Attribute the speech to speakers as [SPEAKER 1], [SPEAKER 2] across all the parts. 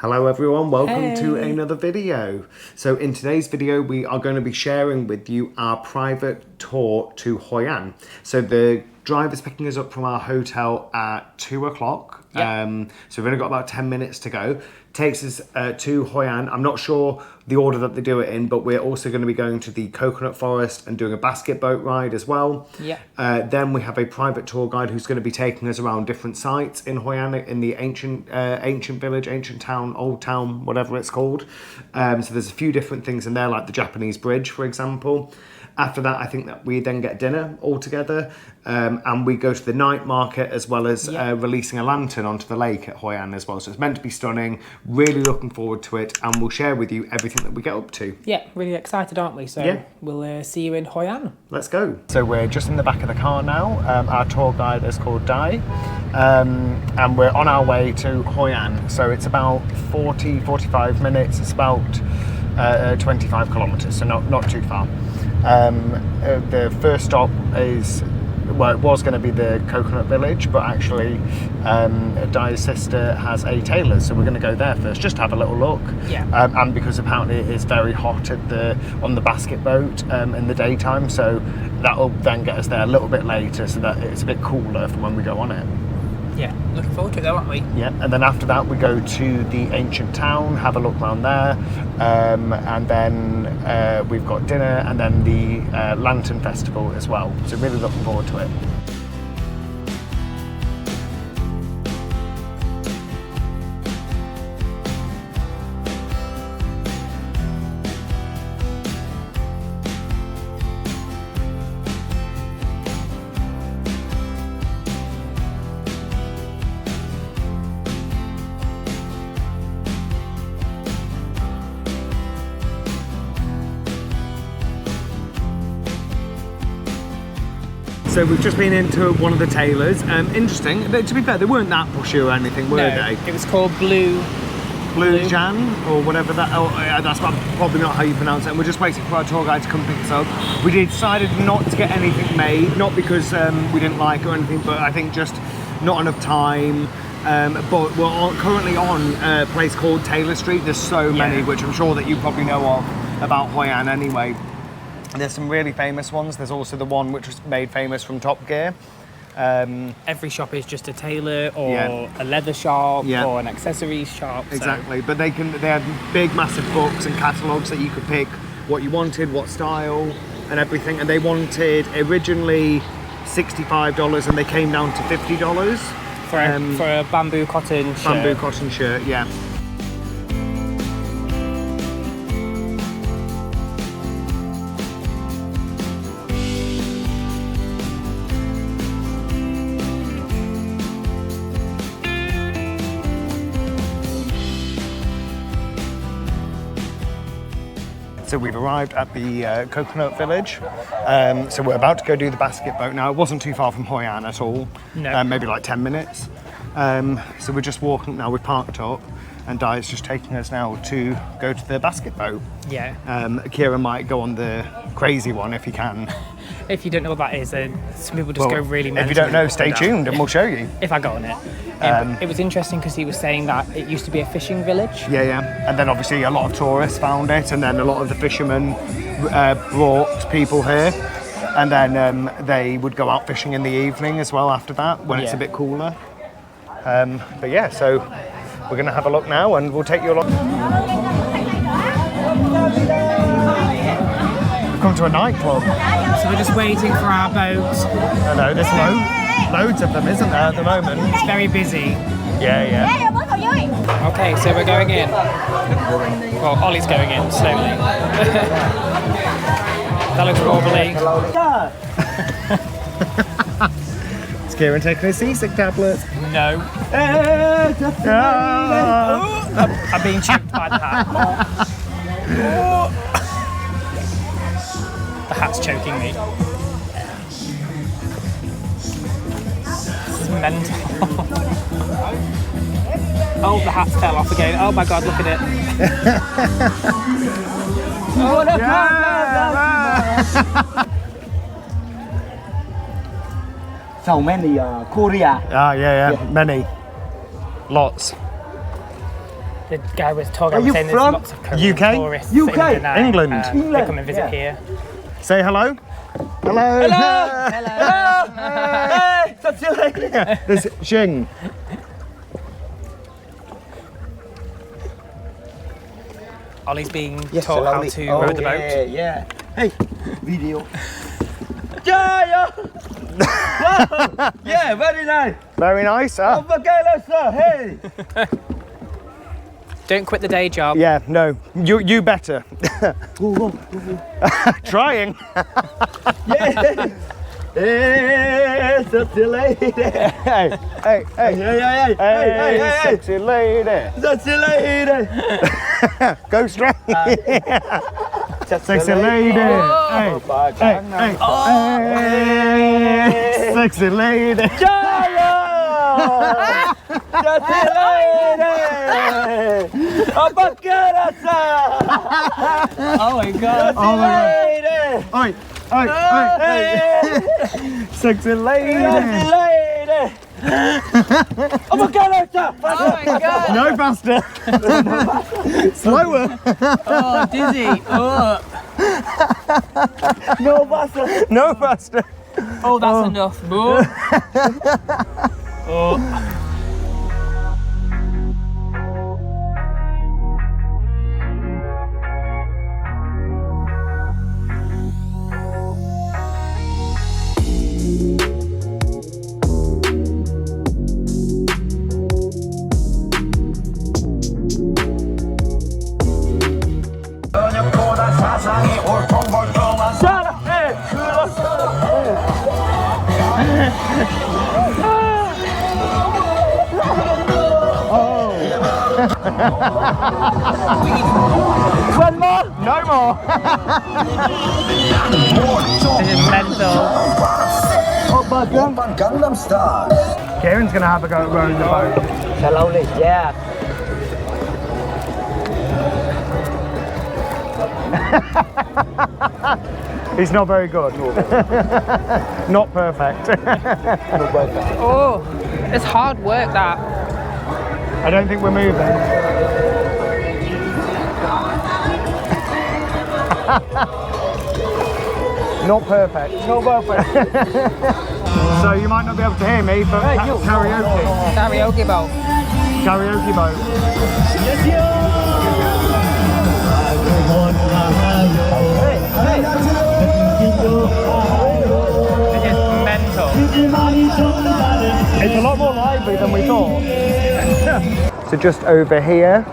[SPEAKER 1] Hello everyone, welcome to
[SPEAKER 2] Hey.
[SPEAKER 1] another video. So in today's video we are going to be sharing with you our private tour to Hoi An. So the driver's picking us up from our hotel at 2 o'clock.
[SPEAKER 2] Yep.
[SPEAKER 1] So we've only got about 10 minutes to go. Takes us to Hoi An. I'm not sure the order that they do it in, but we're also going to be going to the coconut forest and doing a basket boat ride as well.
[SPEAKER 2] Yep.
[SPEAKER 1] Then we have a private tour guide who's going to be taking us around different sites in Hoi An, in the ancient village, ancient town, old town, whatever it's called. So there's a few different things in there, like the Japanese bridge, for example. After that, I think that we then get dinner all together, and we go to the night market as well as releasing a lantern onto the lake at Hoi An as well. So it's meant to be stunning. Really looking forward to it, and we'll share with you everything that we get up to.
[SPEAKER 2] Yeah, really excited, aren't we? So we'll see you in Hoi An.
[SPEAKER 1] Let's go. So we're just in the back of the car now. Our tour guide is called Dai, and we're on our way to Hoi An. So it's about 45 minutes. It's about 25 kilometres, so not too far. The first stop is, well, it was going to be the coconut village, but actually Dai's sister has a tailor, so we're going to go there first just to have a little look. And because apparently it is very hot on the basket boat in the daytime, so that'll then get us there a little bit later so that it's a bit cooler for when we go on it.
[SPEAKER 2] Yeah, looking forward to it though, aren't we?
[SPEAKER 1] Yeah, and then after that we go to the ancient town, have a look around there, and then we've got dinner and then the lantern festival as well. So really looking forward to it. So we've just been into one of the tailors. Interesting. To be fair, they weren't that pushy or anything, were they?
[SPEAKER 2] It was called Blue
[SPEAKER 1] Jan or whatever that. Oh, yeah, that's probably not how you pronounce it. And we're just waiting for our tour guide to come pick us up. We decided not to get anything made, not because we didn't like it or anything, but I think just not enough time. But we're currently on a place called Taylor Street. There's so many, which I'm sure that you probably know of about Hoi An anyway. There's some really famous ones. There's also the one which was made famous from Top Gear.
[SPEAKER 2] Every shop is just a tailor or a leather shop or an accessories shop.
[SPEAKER 1] Exactly, so. But they had big, massive books and catalogues that you could pick what you wanted, what style, and everything. And they wanted originally $65, and they came down to $50
[SPEAKER 2] for a bamboo cotton shirt.
[SPEAKER 1] Bamboo cotton shirt, yeah. So we've arrived at the coconut village. So we're about to go do the basket boat now. It wasn't too far from Hoi An at all.
[SPEAKER 2] No.
[SPEAKER 1] Maybe like 10 minutes. So we're just walking now. We've parked up, and Dai's just taking us now to go to the basket boat.
[SPEAKER 2] Yeah.
[SPEAKER 1] Kira might go on the crazy one if he can.
[SPEAKER 2] If you don't know what that is, then some people just go really mental.
[SPEAKER 1] If you don't know, stay tuned and we'll show you.
[SPEAKER 2] If I go on it. It was interesting because he was saying that it used to be a fishing village.
[SPEAKER 1] Yeah. And then obviously a lot of tourists found it, and then a lot of the fishermen brought people here. And then they would go out fishing in the evening as well after that, when it's a bit cooler. But yeah, so we're going to have a look now and we'll take you along. We've come to a nightclub.
[SPEAKER 2] So we're just waiting for our boat.
[SPEAKER 1] I know, there's loads of them, isn't there, at the moment?
[SPEAKER 2] It's very busy.
[SPEAKER 1] Yeah.
[SPEAKER 2] Okay, so we're going in. Well, Ollie's going in, slowly. That looks wobbly.
[SPEAKER 1] Is Kieran taking his seasick tablets?
[SPEAKER 2] No. I'm being choked by the hat. The hat's choking me. It's mental. Oh, the hat fell off again. Oh my god, look at it. Oh, look,
[SPEAKER 3] So many Korea.
[SPEAKER 1] Yeah, many. Lots.
[SPEAKER 2] the guy was talking, was saying there's
[SPEAKER 3] from?
[SPEAKER 2] lots of Korean
[SPEAKER 1] UK?
[SPEAKER 2] tourists
[SPEAKER 3] UK?
[SPEAKER 2] in Danang.
[SPEAKER 1] England?
[SPEAKER 2] They come and visit
[SPEAKER 3] Yeah.
[SPEAKER 2] here.
[SPEAKER 1] Say hello. Hello.
[SPEAKER 3] Hey, that's it.
[SPEAKER 1] This is Xing.
[SPEAKER 2] Ollie's being taught how to row the boat.
[SPEAKER 3] Yeah. Hey, video. Yeah. Wow. Yeah, very nice.
[SPEAKER 1] Very nice, huh?
[SPEAKER 3] Okay, let's go. Hey.
[SPEAKER 2] Don't quit the day job.
[SPEAKER 1] Yeah, no. You better.
[SPEAKER 3] Go.
[SPEAKER 1] Trying.
[SPEAKER 3] Yeah. Hey, sexy lady.
[SPEAKER 1] Hey.
[SPEAKER 3] Hey.
[SPEAKER 1] Sexy lady.
[SPEAKER 3] Sexy lady.
[SPEAKER 1] Go straight. Sexy lady. Hey. Sexy lady.
[SPEAKER 3] Sexy lady. Oh my God.
[SPEAKER 2] Oh my god.
[SPEAKER 1] Oh my
[SPEAKER 3] Lady.
[SPEAKER 1] Oi. Sexy lady.
[SPEAKER 3] Lady. Oh my God.
[SPEAKER 2] Oh my god.
[SPEAKER 1] No faster. Slower.
[SPEAKER 2] Oh, dizzy. Oh,
[SPEAKER 3] No bastard.
[SPEAKER 1] No faster.
[SPEAKER 2] oh that's enough. Oh.
[SPEAKER 3] One more.
[SPEAKER 1] No more.
[SPEAKER 2] This is mental.
[SPEAKER 3] Oh my God.
[SPEAKER 4] Gangnam Style.
[SPEAKER 1] Kieran's gonna have a go at rowing the boat.
[SPEAKER 3] Slowly. Yeah.
[SPEAKER 1] He's not very good. Not perfect.
[SPEAKER 2] Oh, it's hard work that.
[SPEAKER 1] I don't think we're moving. Not perfect.
[SPEAKER 3] No perfect.
[SPEAKER 1] So you might not be able to hear me, but karaoke.
[SPEAKER 2] Karaoke boat.
[SPEAKER 1] Karaoke boat.
[SPEAKER 2] This is mental.
[SPEAKER 1] It's a lot more lively than we thought. So just over here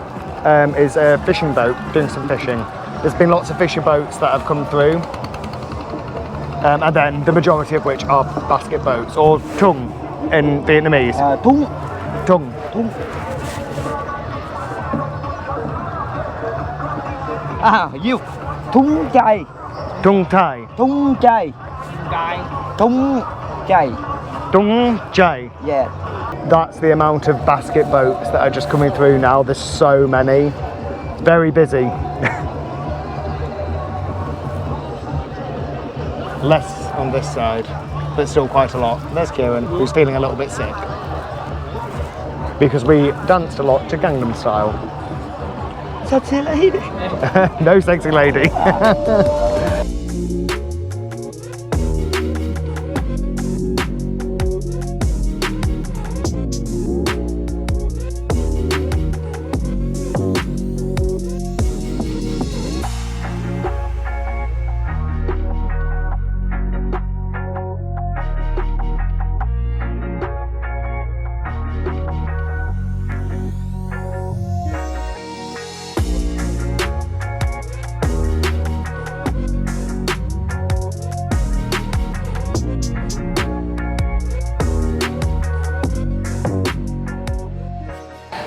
[SPEAKER 1] is a fishing boat doing some fishing. There's been lots of fishing boats that have come through. And then the majority of which are basket boats, or tung in Vietnamese.
[SPEAKER 3] Tung.
[SPEAKER 1] Tung.
[SPEAKER 3] You. Tung chay.
[SPEAKER 1] Tung Thai.
[SPEAKER 3] Tung chay.
[SPEAKER 2] Guy.
[SPEAKER 3] Tung chay.
[SPEAKER 1] Tung Chai.
[SPEAKER 3] Yeah.
[SPEAKER 1] That's the amount of basket boats that are just coming through now. There's so many. It's very busy. Less on this side, but still quite a lot. There's Kieran, who's feeling a little bit sick. Because we danced a lot to Gangnam Style.
[SPEAKER 3] Sexy lady.
[SPEAKER 1] No sexy lady.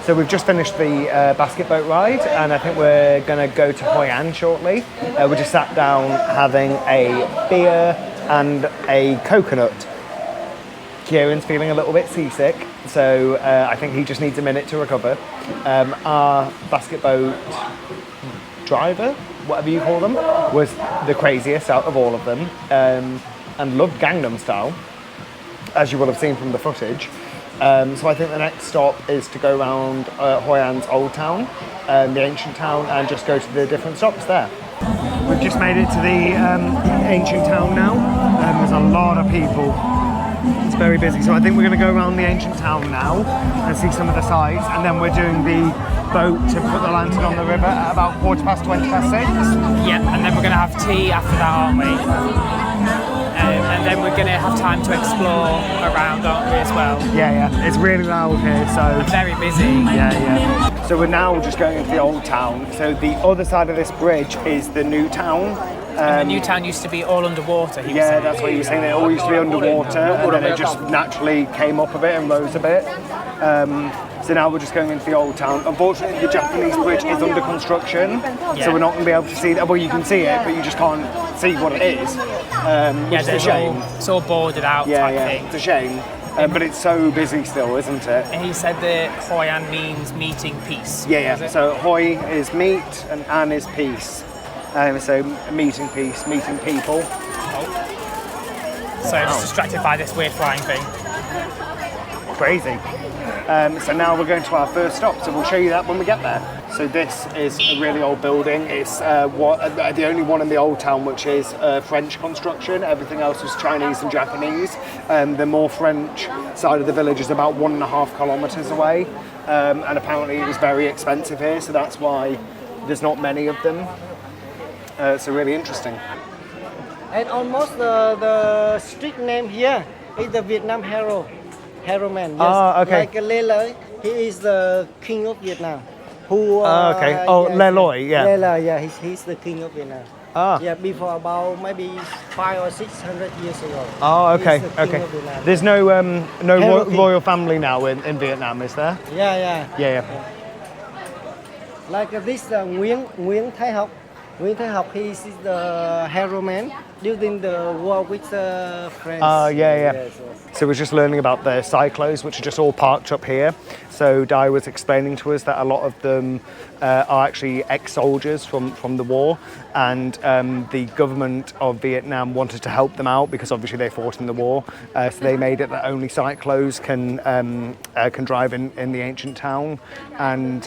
[SPEAKER 1] So we've just finished the basket boat ride, and I think we're going to go to Hoi An shortly. We just sat down having a beer and a coconut. Kieran's feeling a little bit seasick, so I think he just needs a minute to recover. Our basket boat driver, whatever you call them, was the craziest out of all of them, and loved Gangnam Style, as you will have seen from the footage. So I think the next stop is to go around Hoi An's old town, the ancient town, and just go to the different stops there. We've just made it to the ancient town now. There's a lot of people. It's very busy. So I think we're going to go around the ancient town now and see some of the sights, and then we're doing the boat to put the lantern on the river at about 6:15.
[SPEAKER 2] Yeah, and then we're going to have tea after that, aren't we? And then we're going to have time to explore around, aren't we, as well?
[SPEAKER 1] Yeah. It's really loud here, so...
[SPEAKER 2] And very busy.
[SPEAKER 1] Yeah. So we're now just going into the old town. So the other side of this bridge is the new town.
[SPEAKER 2] And the new town used to be all underwater, he was saying.
[SPEAKER 1] That's what he was saying. It all used to be underwater, and then it just naturally came up a bit and rose a bit. So now we're just going into the old town. Unfortunately, the Japanese bridge is under construction, so we're not going to be able to see that. Well, you can see it, but you just can't see what it is, which is a shame.
[SPEAKER 2] It's all boarded out type thing.
[SPEAKER 1] It's a shame. But it's so busy still, isn't it?
[SPEAKER 2] And he said that Hoi An means meeting peace.
[SPEAKER 1] Yeah. So Hoi is meet and An is peace. So meeting peace, meeting people.
[SPEAKER 2] So just distracted by this weird flying thing.
[SPEAKER 1] Crazy. So now we're going to our first stop, so we'll show you that when we get there. So this is a really old building. It's the only one in the old town which is French construction. Everything else is Chinese and Japanese. The more French side of the village is about 1.5 kilometers away. And apparently it was very expensive here, so that's why there's not many of them. So really interesting.
[SPEAKER 3] And almost the street name here is the Vietnam hero man. Yes.
[SPEAKER 1] Okay.
[SPEAKER 3] Like Lê, he is the king of Vietnam. Who?
[SPEAKER 1] Okay. Lê Loi, yeah.
[SPEAKER 3] Lê Loi, yeah. He's the king of Vietnam.
[SPEAKER 1] Yeah,
[SPEAKER 3] before about maybe 500 or 600 years ago.
[SPEAKER 1] Okay. There's no royal family now in Vietnam, is there?
[SPEAKER 3] Yeah. Like this Nguyễn Thái Học. Nguyễn Thái Học, he is the hero man during the war with France.
[SPEAKER 1] Yeah. So we're just learning about the cyclos, which are just all parked up here. So Dai was explaining to us that a lot of them are actually ex-soldiers from the war, and the government of Vietnam wanted to help them out because obviously they fought in the war. So they made it that only cyclos can drive in the ancient town, and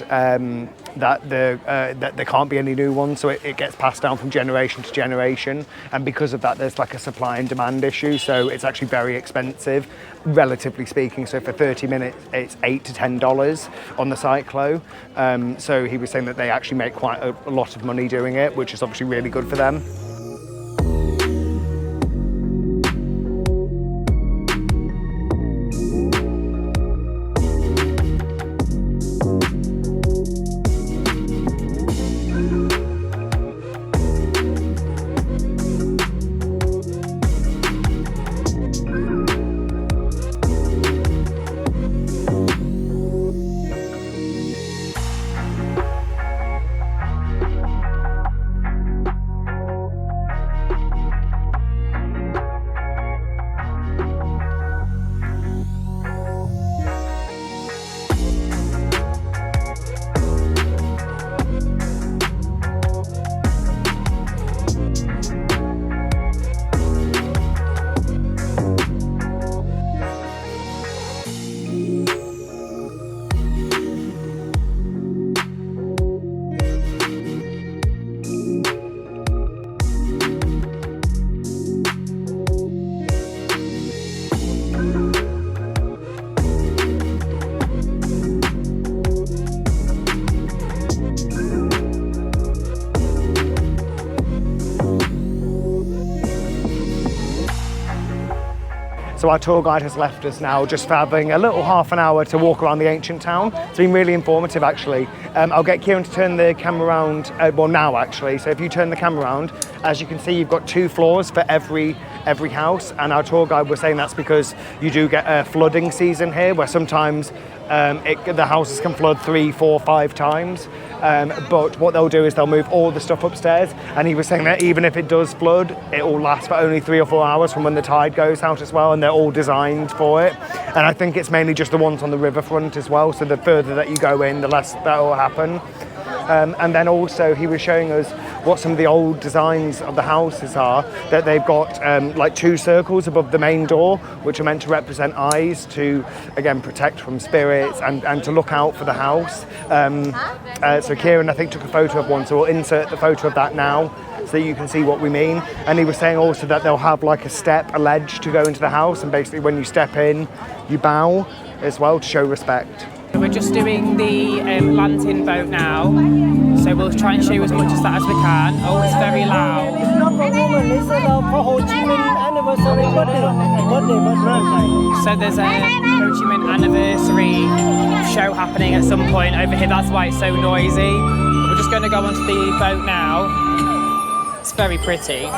[SPEAKER 1] that there can't be any new ones. So it gets passed down from generation to generation, and because of that, there's like a supply and demand issue. So it's actually very expensive, relatively speaking. So for 30 minutes, it's $8 to $10 on the cyclo. So he was saying that they actually make quite a lot of money doing it, which is obviously really good for them. So our tour guide has left us now just for having a little half an hour to walk around the ancient town. It's been really informative actually. I'll get Kieran to turn the camera around, well now actually, so if you turn the camera around, as you can see you've got 2 floors for every house, and our tour guide was saying that's because you do get a flooding season here where sometimes the houses can flood 3, 4, 5 times. But what they'll do is they'll move all the stuff upstairs, and he was saying that even if it does flood, it will last for only 3 or 4 hours from when the tide goes out as well, and they're all designed for it. And I think it's mainly just the ones on the riverfront as well, so the further that you go in, the less that will happen. And then also he was showing us what some of the old designs of the houses are, that they've got like 2 circles above the main door, which are meant to represent eyes to, again, protect from spirits and to look out for the house. So Kieran, I think, took a photo of one, so we'll insert the photo of that now so that you can see what we mean. And he was saying also that they'll have like a ledge to go into the house, and basically when you step in, you bow as well to show respect.
[SPEAKER 2] We're just doing the lantern boat now, so we'll try and show you as much of that as we can. Oh, it's very loud.
[SPEAKER 3] It's not for women, it's for Ho Chi Minh anniversary birthday.
[SPEAKER 2] So there's a Ho Chi Minh anniversary show happening at some point over here. That's why it's so noisy. We're just going to go onto the boat now. It's very pretty.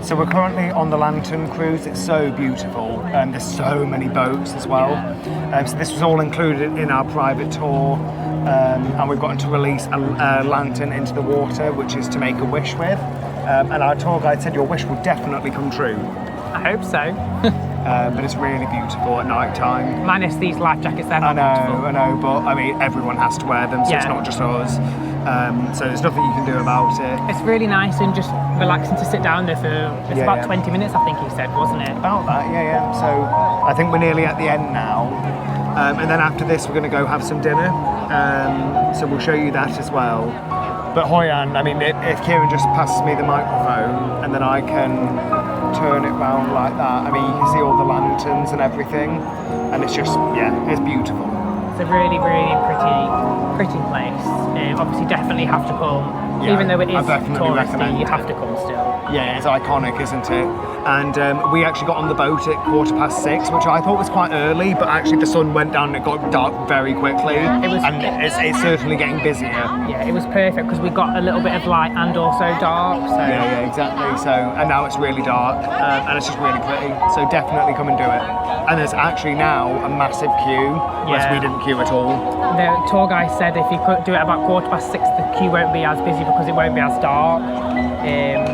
[SPEAKER 1] So we're currently on the lantern cruise. It's so beautiful, and there's so many boats as well. So this was all included in our private tour, and we've gotten to release a lantern into the water, which is to make a wish with. And our tour guide said your wish will definitely come true.
[SPEAKER 2] I hope so.
[SPEAKER 1] But it's really beautiful at night time.
[SPEAKER 2] Minus these life jackets, they're
[SPEAKER 1] I
[SPEAKER 2] not beautiful.
[SPEAKER 1] know, but I mean, everyone has to wear them, so it's not just us. So there's nothing you can do about it.
[SPEAKER 2] It's really nice and just relaxing to sit down there for about 20 minutes, I think he said, wasn't it?
[SPEAKER 1] About that, yeah. So I think we're nearly at the end now. And then after this, we're going to go have some dinner. So we'll show you that as well. But Hoi An, I mean, if Kieran just passes me the microphone and then I can turn it round like that, I mean, you can see all the lanterns and everything. And it's just, it's beautiful.
[SPEAKER 2] It's a really, really pretty place. Obviously, definitely have to come.
[SPEAKER 1] Yeah,
[SPEAKER 2] even though it is
[SPEAKER 1] touristy,
[SPEAKER 2] you have to come still.
[SPEAKER 1] Yeah, it's iconic, isn't it? And we actually got on the boat at 6:15, which I thought was quite early, but actually the sun went down and it got dark very quickly. It's certainly getting busier.
[SPEAKER 2] Yeah, it was perfect because we got a little bit of light and also dark. So.
[SPEAKER 1] Yeah, exactly. So, and now it's really dark, and it's just really pretty. So definitely come and do it. And there's actually now a massive queue, whereas we didn't queue at all.
[SPEAKER 2] The tour guide said if you could do it about 6:15, the queue won't be as busy because it won't be as dark,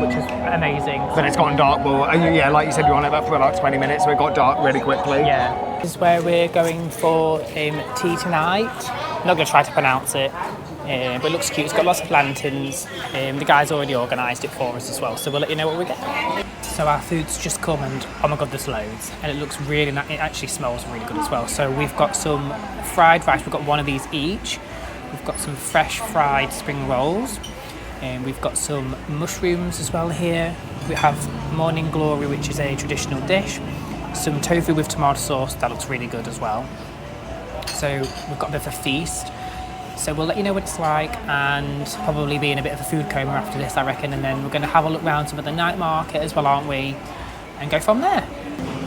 [SPEAKER 2] which is amazing.
[SPEAKER 1] But it's gotten dark, well, like you said, we were on it for about 20 minutes, so it got dark really quickly.
[SPEAKER 2] Yeah. This is where we're going for tea tonight. I'm not going to try to pronounce it, but it looks cute. It's got lots of lanterns. The guy's already organised it for us as well, so we'll let you know what we get. So our food's just come and oh my god, there's loads. And it looks really nice. It actually smells really good as well. So we've got some fried rice. We've got one of these each. We've got some fresh fried spring rolls. And we've got some mushrooms as well here. We have morning glory, which is a traditional dish. Some tofu with tomato sauce. That looks really good as well. So we've got a bit of a feast. So we'll let you know what it's like and probably be in a bit of a food coma after this, I reckon. And then we're going to have a look around some of the night market as well, aren't we? And go from there.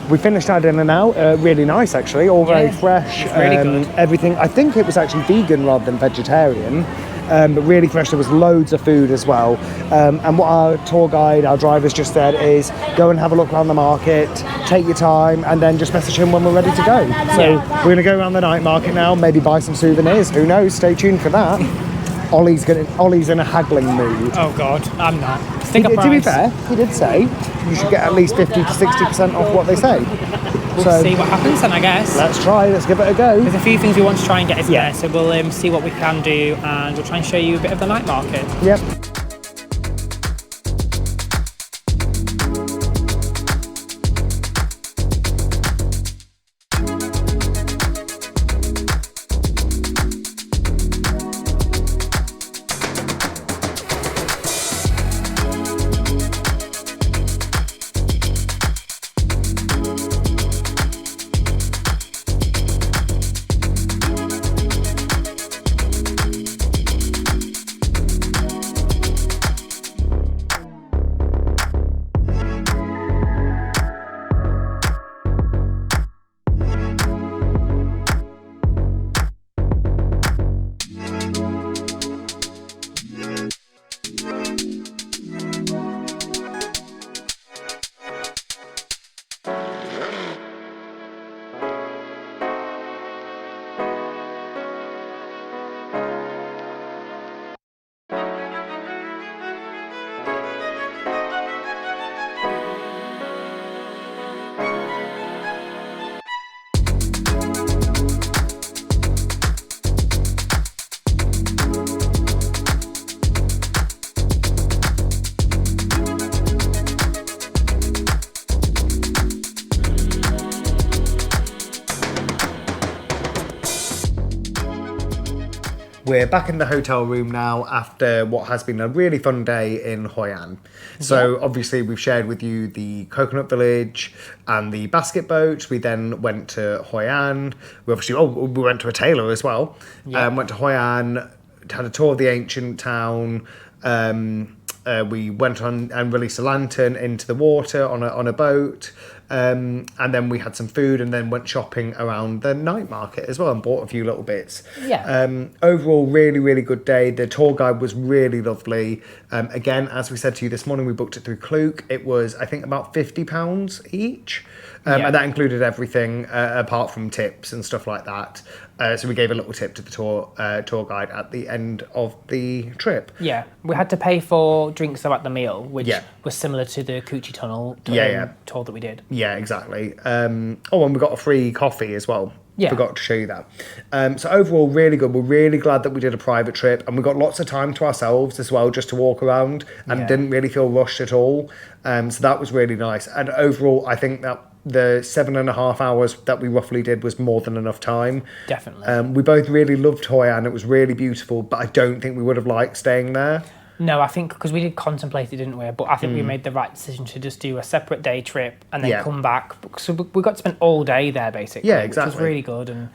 [SPEAKER 1] we finished our dinner now. Really nice, actually. All very
[SPEAKER 2] Yeah,
[SPEAKER 1] fresh.
[SPEAKER 2] it's really good.
[SPEAKER 1] Everything. I think it was actually vegan rather than vegetarian. But really fresh. There was loads of food as well. And what our tour guide, our drivers just said is go and have a look around the market, take your time, and then just message him when we're ready to go. So we're going to go around the night market now, maybe buy some souvenirs. Who knows? Stay tuned for that. Ollie's in a haggling mood.
[SPEAKER 2] Oh God, I'm not. Stick a
[SPEAKER 1] To be
[SPEAKER 2] price.
[SPEAKER 1] fair, he did say you should get at least 50 to 60% off what they say.
[SPEAKER 2] We'll see what happens then, I guess.
[SPEAKER 1] Let's try, let's give it a go.
[SPEAKER 2] There's a few things we want to try and get, isn't
[SPEAKER 1] Yeah.
[SPEAKER 2] there? So we'll see what we can do, and we'll try and show you a bit of the night market.
[SPEAKER 1] Yep. We're back in the hotel room now after what has been a really fun day in Hoi An. So obviously we've shared with you the coconut village and the basket boat. We then went to Hoi An. We went to a tailor as well. Went to Hoi An, had a tour of the ancient town. We went on and released a lantern into the water on a boat. And then we had some food and then went shopping around the night market as well and bought a few little bits. Overall, really, really good day. The tour guide was really lovely. Again, as we said to you this morning, we booked it through Klook. It was, I think, about £50 each. And that included everything apart from tips and stuff like that. So we gave a little tip to the tour guide at the end of the trip.
[SPEAKER 2] Yeah, we had to pay for drinks though at the meal, which was similar to the Coochie Tunnel tour that we did.
[SPEAKER 1] Yeah, exactly. And we got a free coffee as well.
[SPEAKER 2] Yeah.
[SPEAKER 1] Forgot to show you that. So overall, really good. We're really glad that we did a private trip and we got lots of time to ourselves as well, just to walk around and didn't really feel rushed at all. So that was really nice. And overall, I think that the 7.5 hours that we roughly did was more than enough time.
[SPEAKER 2] Definitely.
[SPEAKER 1] We both really loved Hoi An. It was really beautiful, but I don't think we would have liked staying there.
[SPEAKER 2] No, I think because we did contemplate it, didn't we? But I think we made the right decision to just do a separate day trip and then come back. So we got to spend all day there, basically.
[SPEAKER 1] Yeah, exactly.
[SPEAKER 2] Which was really good, and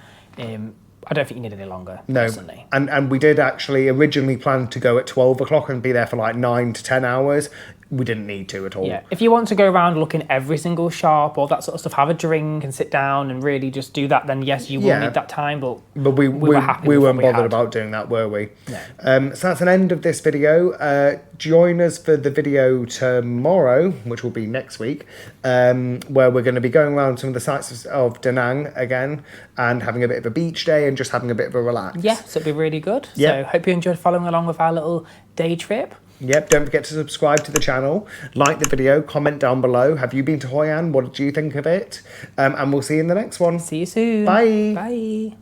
[SPEAKER 2] I don't think you need any longer, personally.
[SPEAKER 1] And we did actually originally plan to go at 12 o'clock and be there for like 9 to 10 hours. We didn't need to at all.
[SPEAKER 2] Yeah, if you want to go around looking every single shop, all that sort of stuff, have a drink and sit down and really just do that, then yes, you will need that time, but
[SPEAKER 1] we
[SPEAKER 2] were happy
[SPEAKER 1] we
[SPEAKER 2] with
[SPEAKER 1] weren't
[SPEAKER 2] what we
[SPEAKER 1] bothered
[SPEAKER 2] had.
[SPEAKER 1] about doing that, were we?
[SPEAKER 2] No.
[SPEAKER 1] So that's an end of this video. Join us for the video tomorrow, which will be next week, where we're going to be going around some of the sites of Da Nang again and having a bit of a beach day and just having a bit of a relax.
[SPEAKER 2] Yeah, so it'll be really good.
[SPEAKER 1] Yeah.
[SPEAKER 2] So hope you enjoyed following along with our little day trip.
[SPEAKER 1] Yep, don't forget to subscribe to the channel, like the video, comment down below. Have you been to Hoi An? What did you think of it? And we'll see you in the next one.
[SPEAKER 2] See you soon.
[SPEAKER 1] Bye.
[SPEAKER 2] Bye.